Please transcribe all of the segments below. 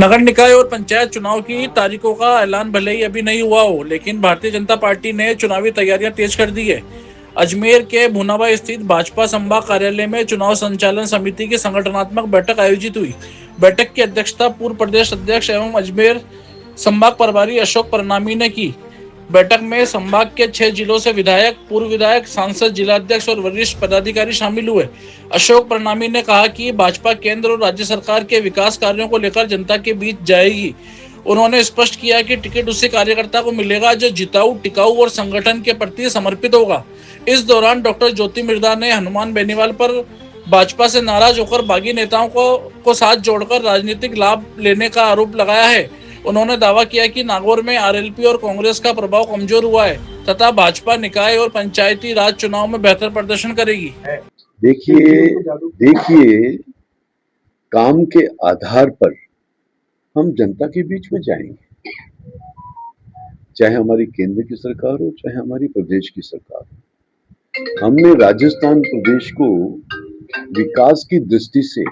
नगर निकाय और पंचायत चुनाव की तारीखों का ऐलान भले ही अभी नहीं हुआ हो, लेकिन भारतीय जनता पार्टी ने चुनावी तैयारियां तेज कर दी है। अजमेर के भुनावा स्थित भाजपा संभाग कार्यालय में चुनाव संचालन समिति की संगठनात्मक बैठक आयोजित हुई। बैठक की अध्यक्षता पूर्व प्रदेश अध्यक्ष एवं अजमेर संभाग प्रभारी अशोक परनामी ने की। बैठक में संभाग के 6 जिलों से विधायक, पूर्व विधायक, सांसद, जिलाध्यक्ष और वरिष्ठ पदाधिकारी शामिल हुए। अशोक परनामी ने कहा कि भाजपा केंद्र और राज्य सरकार के विकास कार्यों को लेकर जनता के बीच जाएगी। उन्होंने स्पष्ट किया कि टिकट उसी कार्यकर्ता को मिलेगा जो जिताऊ, टिकाऊ और संगठन के प्रति समर्पित होगा। इस दौरान डॉक्टर ज्योति मिर्धा ने हनुमान बेनीवाल पर भाजपा से नाराज होकर बागी नेताओं को साथ जोड़कर राजनीतिक लाभ लेने का आरोप लगाया है। उन्होंने दावा किया कि नागौर में आरएलपी और कांग्रेस का प्रभाव कमजोर हुआ है तथा भाजपा निकाय और पंचायती राज चुनाव में बेहतर प्रदर्शन करेगी। देखिए काम के आधार पर हम जनता के बीच में जाएंगे, चाहे हमारी केंद्र की सरकार हो चाहे हमारी प्रदेश की सरकार हो। हमने राजस्थान प्रदेश को विकास की दृष्टि से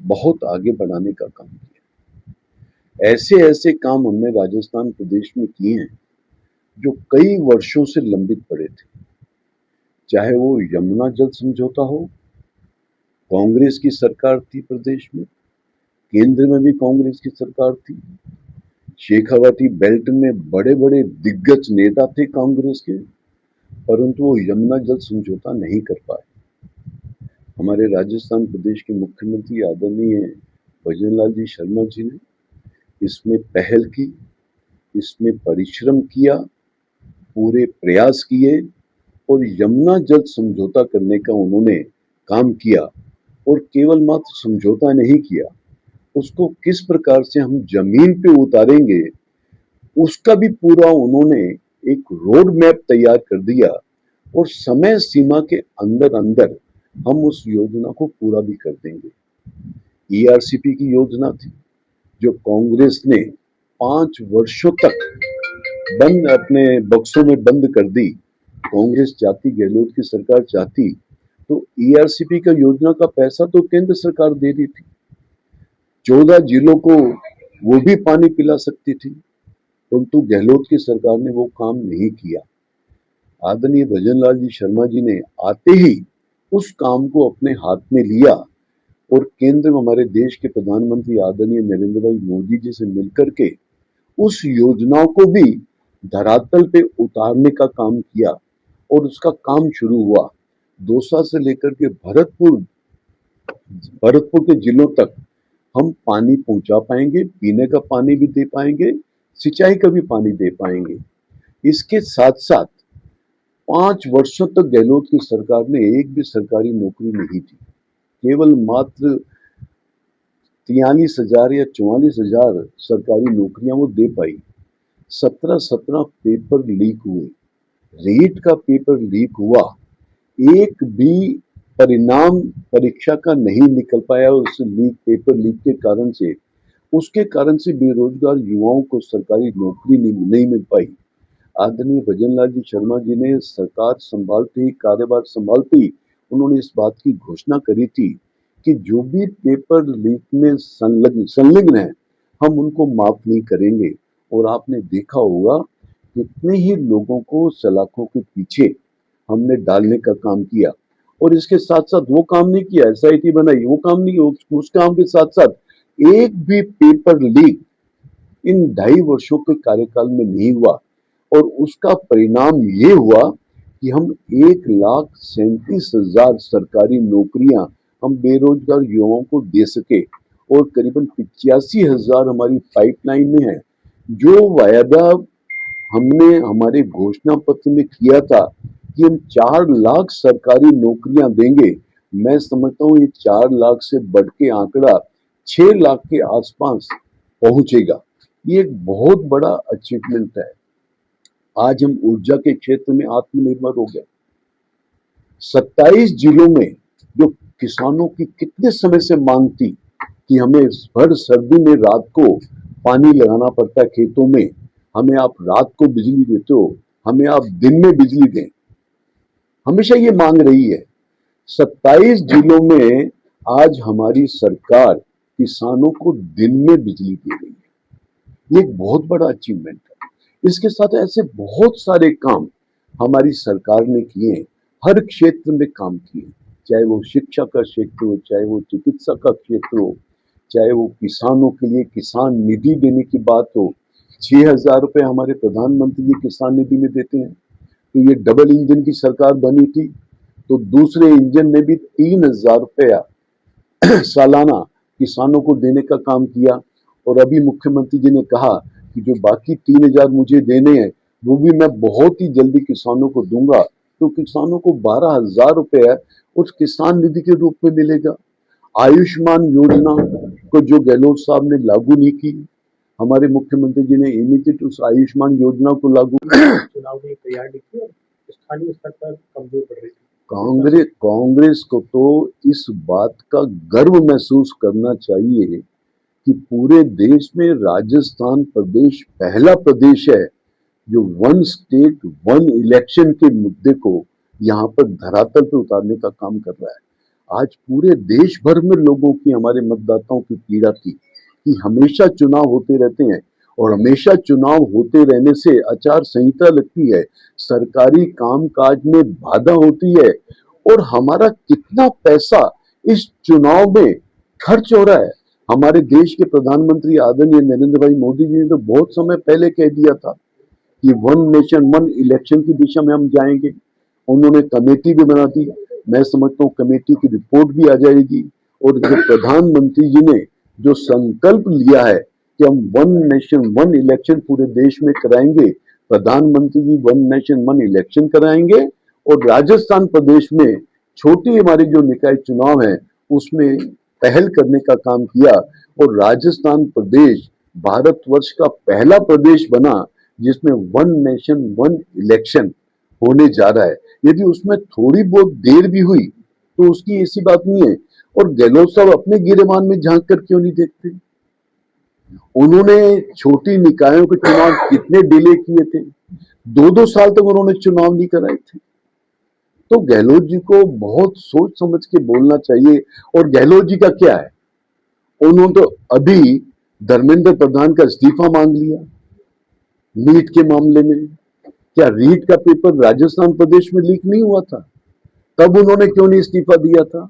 बहुत आगे बढ़ाने का काम किया। ऐसे ऐसे काम हमने राजस्थान प्रदेश में किए हैं जो कई वर्षों से लंबित पड़े थे, चाहे वो यमुना जल समझौता हो। कांग्रेस की सरकार थी प्रदेश में, केंद्र में भी कांग्रेस की सरकार थी। शेखावाटी बेल्ट में बड़े बड़े दिग्गज नेता थे कांग्रेस के, परंतु वो यमुना जल समझौता नहीं कर पाए। हमारे राजस्थान प्रदेश के मुख्यमंत्री आदरणीय भजन लाल जी शर्मा जी ने इसमें पहल की, इसमें परिश्रम किया, पूरे प्रयास किए और यमुना जल समझौता करने का उन्होंने काम किया। और केवल मात्र समझौता नहीं किया, उसको किस प्रकार से हम जमीन पे उतारेंगे उसका भी पूरा उन्होंने एक रोड मैप तैयार कर दिया और समय सीमा के अंदर अंदर हम उस योजना को पूरा भी कर देंगे। ईआरसीपी की योजना थी जो कांग्रेस ने 5 वर्षों तक बंद अपने बक्सों में बंद कर दी। कांग्रेस चाहती, गहलोत की सरकार चाहती तो ईआरसीपी का योजना का पैसा तो केंद्र सरकार दे रही थी, 14 जिलों को वो भी पानी पिला सकती थी, परंतु गहलोत की सरकार ने वो काम नहीं किया। आदरणीय भजन लाल जी शर्मा जी ने आते ही उस काम को अपने हाथ में लिया और केंद्र में हमारे देश के प्रधानमंत्री आदरणीय नरेंद्र भाई मोदी जी से मिलकर के उस योजनाओं को भी धरातल पे उतारने का काम किया और उसका काम शुरू हुआ। दौसा से लेकर के भरतपुर के जिलों तक हम पानी पहुंचा पाएंगे, पीने का पानी भी दे पाएंगे, सिंचाई का भी पानी दे पाएंगे। इसके साथ साथ 5 वर्षों तक गहलोत की सरकार ने एक भी सरकारी नौकरी नहीं दी, केवल मात्र 43,000 या 44,000 सरकारी नौकरियां वो दे पाई। 17 पेपर लीक हुए, रीट का पेपर लीक हुआ, एक भी परिणाम परीक्षा का नहीं निकल पाया उस पेपर लीक के कारण से। उसके कारण से बेरोजगार युवाओं को सरकारी नौकरी नहीं मिल पाई। आदरणीय भजन लाल जी शर्मा जी ने सरकार संभालते ही, कार्यभार संभालते ही उन्होंने इस बात की घोषणा करी थी कि जो भी पेपर लीक में संलग्न है हम उनको माफ नहीं करेंगे। और आपने देखा होगा कितने ही लोगों को सलाखों के पीछे हमने डालने का काम किया। और इसके साथ साथ वो काम नहीं किया, एसआईटी बनाई, वो काम नहीं, उस काम के साथ साथ एक भी पेपर लीक इन 2.5 वर्षों के कार्यकाल में नहीं हुआ। और उसका परिणाम ये हुआ कि हम 1,37,000 सरकारी नौकरियां हम बेरोजगार युवाओं को दे सके और करीबन 85,000 हमारी पाइपलाइन में है। जो वायदा हमने हमारे घोषणा पत्र में किया था कि हम 4 लाख सरकारी नौकरियां देंगे, मैं समझता हूं ये 4 लाख से बढ़ के आंकड़ा 6 लाख के आसपास पहुंचेगा। ये एक बहुत बड़ा अचीवमेंट है। आज हम ऊर्जा के क्षेत्र में आत्मनिर्भर हो गए। 27 जिलों में जो किसानों की कितने समय से मांग थी कि हमें भर सर्दी में रात को पानी लगाना पड़ता है खेतों में, हमें आप रात को बिजली देते हो, हमें आप दिन में बिजली दें, हमेशा ये मांग रही है। 27 जिलों में आज हमारी सरकार किसानों को दिन में बिजली दे रही है। ये एक बहुत बड़ा अचीवमेंट है। इसके साथ ऐसे बहुत सारे काम हमारी सरकार ने किए, हर क्षेत्र में काम किए, चाहे वो शिक्षा का क्षेत्र हो, चाहे वो चिकित्सा का क्षेत्र हो, चाहे वो किसानों के लिए किसान निधि देने की बात हो। 6,000 रुपए हमारे प्रधानमंत्री जी किसान निधि में देते हैं। तो ये डबल इंजन की सरकार बनी थी, तो दूसरे इंजन ने भी 3,000 रुपया सालाना किसानों को देने का काम किया। और अभी मुख्यमंत्री जी ने कहा कि जो बाकी 3,000 मुझे देने हैं वो भी मैं बहुत ही जल्दी किसानों को दूंगा। तो किसानों को 12,000 रुपया उस किसान निधि के रूप में मिलेगा। आयुष्मान योजना को जो गहलोत साहब ने लागू नहीं की, हमारे मुख्यमंत्री जी ने इमीडिएट उस आयुष्मान योजना को लागू। चुनाव की तैयारी की और स्थानीय स्तर पर कमजोर पड़ रही थी। कांग्रेस को तो इस बात का गर्व महसूस करना चाहिए कि पूरे देश में राजस्थान प्रदेश पहला प्रदेश है जो वन स्टेट वन इलेक्शन के मुद्दे को यहाँ पर धरातल पर उतारने का काम कर रहा है। आज पूरे देश भर में लोगों की, हमारे मतदाताओं की पीड़ा थी कि हमेशा चुनाव होते रहते हैं और हमेशा चुनाव होते रहने से आचार संहिता लगती है, सरकारी कामकाज में बाधा होती है और हमारा कितना पैसा इस चुनाव में खर्च हो रहा है। हमारे देश के प्रधानमंत्री आदरणीय नरेंद्र भाई मोदी जी ने तो बहुत समय पहले कह दिया था कि वन नेशन वन इलेक्शन की दिशा में हम जाएंगे। उन्होंने कमेटी भी बना दी। मैं समझता हूँ कमेटी की रिपोर्ट भी आ जाएगी और जो प्रधानमंत्री जी ने जो संकल्प लिया है कि हम वन नेशन वन इलेक्शन पूरे देश में कराएंगे, प्रधानमंत्री जी वन नेशन वन इलेक्शन कराएंगे और राजस्थान प्रदेश में छोटी हमारी जो निकाय चुनाव है उसमें पहल करने का काम किया और राजस्थान प्रदेश भारतवर्ष का पहला प्रदेश बना जिसमें वन नेशन वन इलेक्शन होने जा रहा है। यदि उसमें थोड़ी बहुत देर भी हुई तो उसकी ऐसी बात नहीं है। और गहलोत साहब अपने गिरेबान में झांक कर क्यों नहीं देखते? उन्होंने छोटी निकायों के चुनाव कितने डिले किए थे, 2-2 साल तक उन्होंने चुनाव नहीं कराए थे। तो गहलोत जी को बहुत सोच समझ के बोलना चाहिए। और गहलोत जी का क्या है, उन्होंने तो अभी धर्मेंद्र प्रधान का इस्तीफा मांग लिया नीट के मामले में। क्या रीट का पेपर राजस्थान प्रदेश में लीक नहीं हुआ था? तब उन्होंने क्यों नहीं इस्तीफा दिया था?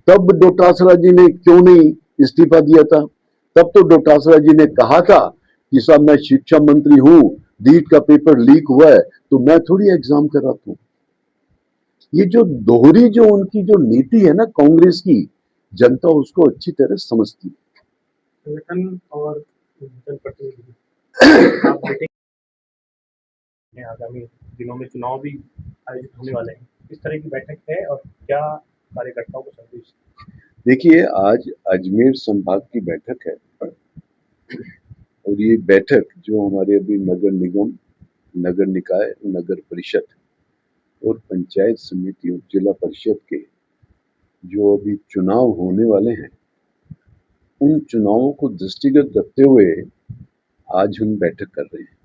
तब डोटासरा जी ने क्यों नहीं इस्तीफा दिया था? तब तो डोटासरा जी ने कहा था कि साहब मैं शिक्षा मंत्री हूं, रीट का पेपर लीक हुआ है तो मैं थोड़ी एग्जाम कराता हूं। ये जो दोहरी जो उनकी जो नीति है ना कांग्रेस की, जनता उसको अच्छी तरह समझती है। संगठन और जनप्रतिनिधि आगामी दिनों में चुनाव भी आयोजित होने वाले हैं, इस तरह की बैठक है और क्या कार्यकर्ताओं को संदेश? देखिए, आज अजमेर संभाग की बैठक है और ये बैठक जो हमारे अभी नगर निगम, नगर निकाय, नगर परिषद और पंचायत समितियों, जिला परिषद के जो अभी चुनाव होने वाले हैं उन चुनावों को दृष्टिगत रखते हुए आज हम बैठक कर रहे हैं।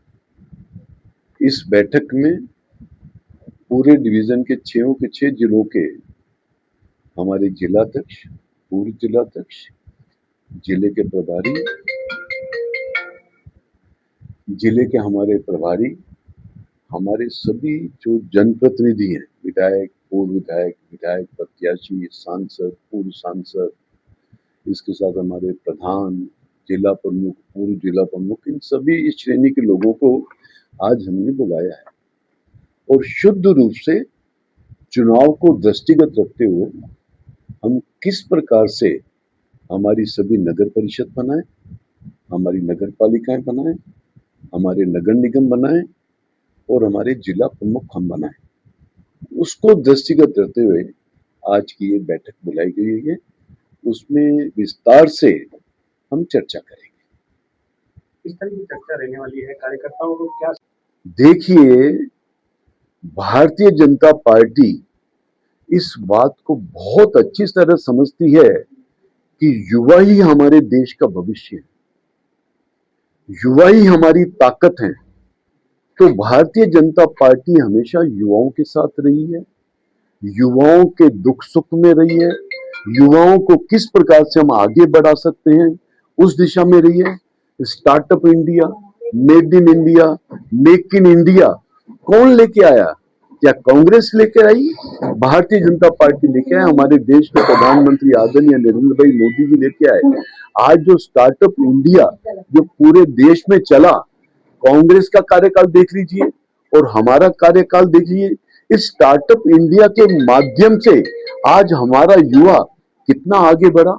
इस बैठक में पूरे डिवीजन के 6 के 6 जिलों के हमारे जिलाध्यक्ष, पूर्व जिलाध्यक्ष, जिले के प्रभारी, जिले के हमारे प्रभारी, हमारे सभी जो जनप्रतिनिधि हैं, विधायक, पूर्व विधायक, विधायक प्रत्याशी, सांसद, पूर्व सांसद, इसके साथ हमारे प्रधान, जिला प्रमुख, पूर्व जिला प्रमुख, इन सभी इस श्रेणी के लोगों को आज हमने बुलाया है और शुद्ध रूप से चुनाव को दृष्टिगत रखते हुए हम किस प्रकार से हमारी सभी नगर परिषद बनाए, हमारी नगर पालिकाएं बनाए, हमारे नगर निगम बनाए और हमारे जिला प्रमुख हम बनाए, उसको दृष्टिगत रखते हुए आज की ये बैठक बुलाई गई है। उसमें विस्तार से हम चर्चा करेंगे। किस तरह की चर्चा रहने वाली है? कार्यकर्ताओं को क्या? देखिए, भारतीय जनता पार्टी इस बात को बहुत अच्छी तरह समझती है कि युवा ही हमारे देश का भविष्य है, युवा ही हमारी ताकत है। तो भारतीय जनता पार्टी हमेशा युवाओं के साथ रही है, युवाओं के दुख सुख में रही है, युवाओं को किस प्रकार से हम आगे बढ़ा सकते हैं, उस दिशा में रही है। Startup India, made in India, make in India कौन लेके आया? क्या कांग्रेस लेकर आई? भारतीय जनता पार्टी लेके आए। हमारे देश के प्रधानमंत्री आदरणीय नरेंद्र भाई मोदी जी लेके आए। आज जो स्टार्टअप इंडिया जो पूरे देश में चला, कांग्रेस का कार्यकाल देख लीजिए और हमारा कार्यकाल देखिए। इस स्टार्टअप इंडिया के माध्यम से आज हमारा युवा कितना आगे बढ़ा।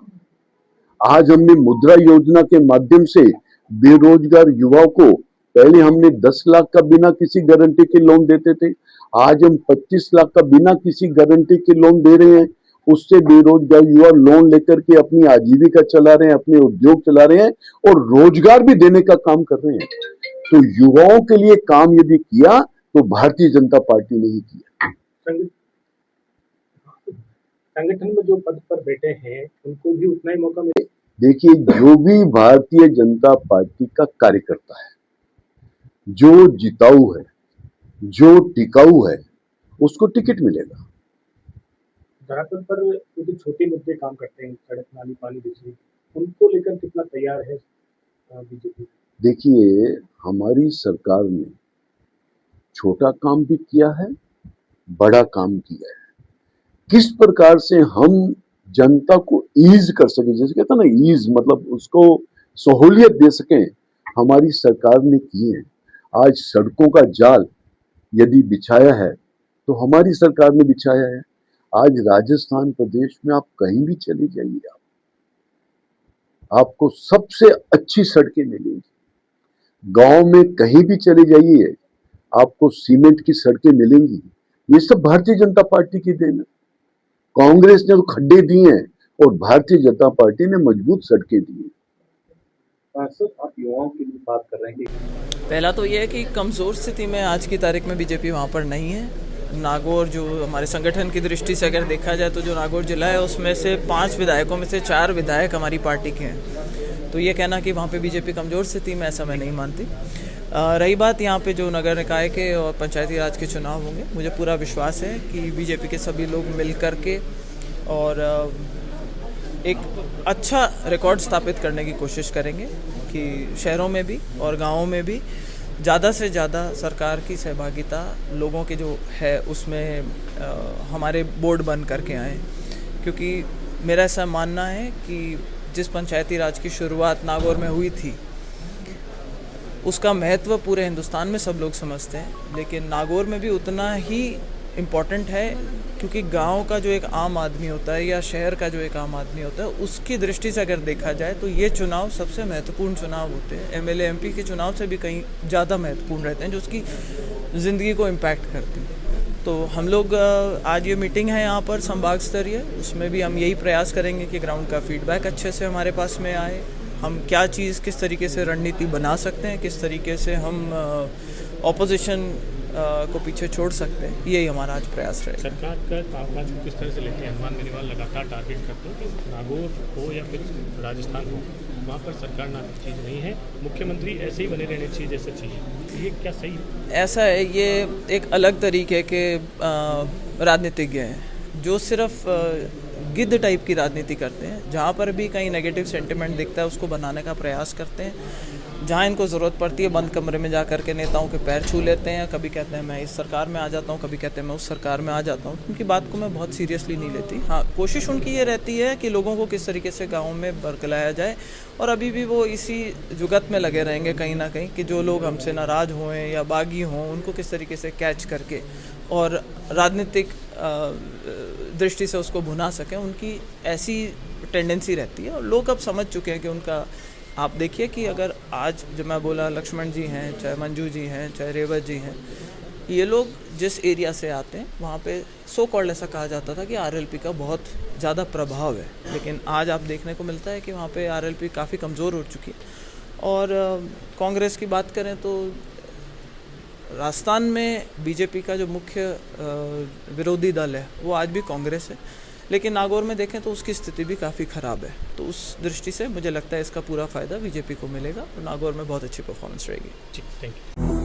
आज हमने मुद्रा योजना के माध्यम से बेरोजगार युवाओं को पहले हमने 10 लाख का बिना किसी गारंटी के लोन देते थे, आज हम 25 लाख का बिना किसी गारंटी के लोन दे रहे हैं। उससे बेरोजगार युवा लोन लेकर के अपनी आजीविका चला रहे हैं, अपने उद्योग चला रहे हैं और रोजगार भी देने का काम कर रहे हैं। तो युवाओं के लिए काम यदि किया तो भारतीय जनता पार्टी ने ही किया। संगठन में जो पद पर बैठे हैं उनको भी उतना ही मौका मिले। देखिए, जो भी भारतीय जनता पार्टी का कार्यकर्ता है, जो जिताऊ है, जो टिकाऊ है, उसको टिकट मिलेगा। धरातल पर जो छोटे मुद्दे काम करते हैं, सड़क, नाली, पानी, बिजली, उनको लेकर कितना तैयार है बीजेपी? देखिए, हमारी सरकार ने छोटा काम भी किया है, बड़ा काम किया है। किस प्रकार से हम जनता को ईज कर सके, जैसे कहते हैं ना ईज, मतलब उसको सहूलियत दे सकें, हमारी सरकार ने की है। आज सड़कों का जाल यदि बिछाया है तो हमारी सरकार ने बिछाया है। आज राजस्थान प्रदेश में आप कहीं भी चले जाइए, आपको सबसे अच्छी सड़कें मिलेंगी। गांव में कहीं भी चले जाइए, आपको सीमेंट की सड़कें मिलेंगी। ये सब भारतीय जनता पार्टी की देन है। कांग्रेस ने तो खड्डे दिए हैं और भारतीय जनता पार्टी ने मजबूत सड़कें दी हैं। सर, आप युवाओं की भी बात कर रहे हैं कि पहला तो ये है कि कमज़ोर स्थिति में आज की तारीख में बीजेपी वहाँ पर नहीं है। नागौर जो हमारे संगठन की दृष्टि से अगर देखा जाए तो जो नागौर जिला है उसमें से 5 विधायकों में से 4 विधायक हमारी पार्टी के हैं। तो ये कहना कि वहाँ पे बीजेपी कमज़ोर स्थिति में, ऐसा मैं नहीं मानती। रही बात यहाँ पे जो नगर निकाय के और पंचायती राज के चुनाव होंगे, मुझे पूरा विश्वास है कि बीजेपी के सभी लोग मिल कर के और एक अच्छा रिकॉर्ड स्थापित करने की कोशिश करेंगे कि शहरों में भी और गाँवों में भी ज़्यादा से ज़्यादा सरकार की सहभागिता लोगों के जो है उसमें हमारे बोर्ड बन करके आएँ। क्योंकि मेरा ऐसा मानना है कि जिस पंचायती राज की शुरुआत नागौर में हुई थी उसका महत्व पूरे हिंदुस्तान में सब लोग समझते हैं, लेकिन नागौर में भी उतना ही इम्पॉर्टेंट है क्योंकि गांव का जो एक आम आदमी होता है या शहर का जो एक आम आदमी होता है उसकी दृष्टि से अगर देखा जाए तो ये चुनाव सबसे महत्वपूर्ण चुनाव होते हैं। एमएलए एमपी के चुनाव से भी कहीं ज़्यादा महत्वपूर्ण रहते हैं, जो उसकी ज़िंदगी को इम्पैक्ट करती है। तो हम लोग आज ये मीटिंग है यहाँ पर संभाग स्तरीय, उसमें भी हम यही प्रयास करेंगे कि ग्राउंड का फीडबैक अच्छे से हमारे पास में आए। हम क्या चीज़ किस तरीके से रणनीति बना सकते हैं, किस तरीके से हम ऑपोजिशन को पीछे छोड़ सकते हैं, यही हमारा आज प्रयास रहेगा। सरकार का कामकाज को किस तरह से लेते हैं? हनुमान बेनीवाल लगातार टारगेट करते हैं कि नागौर हो या फिर राजस्थान हो, वहाँ पर सरकार ना चीज़ नहीं है, मुख्यमंत्री ऐसे ही बने रहने चाहिए जैसे चाहिए। ये क्या सही है? ऐसा है, ये एक अलग तरीके के राजनीतिज्ञ हैं जो सिर्फ गिद्ध टाइप की राजनीति करते हैं। जहाँ पर भी कहीं नेगेटिव सेंटिमेंट दिखता है उसको बनाने का प्रयास करते हैं। जहाँ इनको ज़रूरत पड़ती है बंद कमरे में जा कर के नेताओं के पैर छू लेते हैं। कभी कहते हैं मैं इस सरकार में आ जाता हूँ, कभी कहते हैं मैं उस सरकार में आ जाता हूँ। उनकी बात को मैं बहुत सीरियसली नहीं लेती। हाँ, कोशिश उनकी ये रहती है कि लोगों को किस तरीके से गाँव में बरकलाया जाए, और अभी भी वो इसी जुगत में लगे रहेंगे कहीं ना कहीं कि जो लोग हमसे नाराज़ हों या बागी हों उनको किस तरीके से कैच करके और राजनीतिक दृष्टि से उसको भुना सकें। उनकी ऐसी टेंडेंसी रहती है और लोग अब समझ चुके हैं कि उनका, आप देखिए कि अगर आज जो मैं बोला लक्ष्मण जी हैं, चाहे मंजू जी हैं, चाहे रेवत जी हैं, ये लोग जिस एरिया से आते हैं वहाँ पे सो कॉल्ड ऐसा कहा जाता था कि आरएलपी का बहुत ज़्यादा प्रभाव है, लेकिन आज आप देखने को मिलता है कि वहाँ पे आरएलपी काफ़ी कमज़ोर हो चुकी है। और कांग्रेस की बात करें तो राजस्थान में बीजेपी का जो मुख्य विरोधी दल है वो आज भी कांग्रेस है, लेकिन नागौर में देखें तो उसकी स्थिति भी काफ़ी ख़राब है। तो उस दृष्टि से मुझे लगता है इसका पूरा फ़ायदा बीजेपी को मिलेगा और नागौर में बहुत अच्छी परफॉर्मेंस रहेगी। जी, थैंक यू।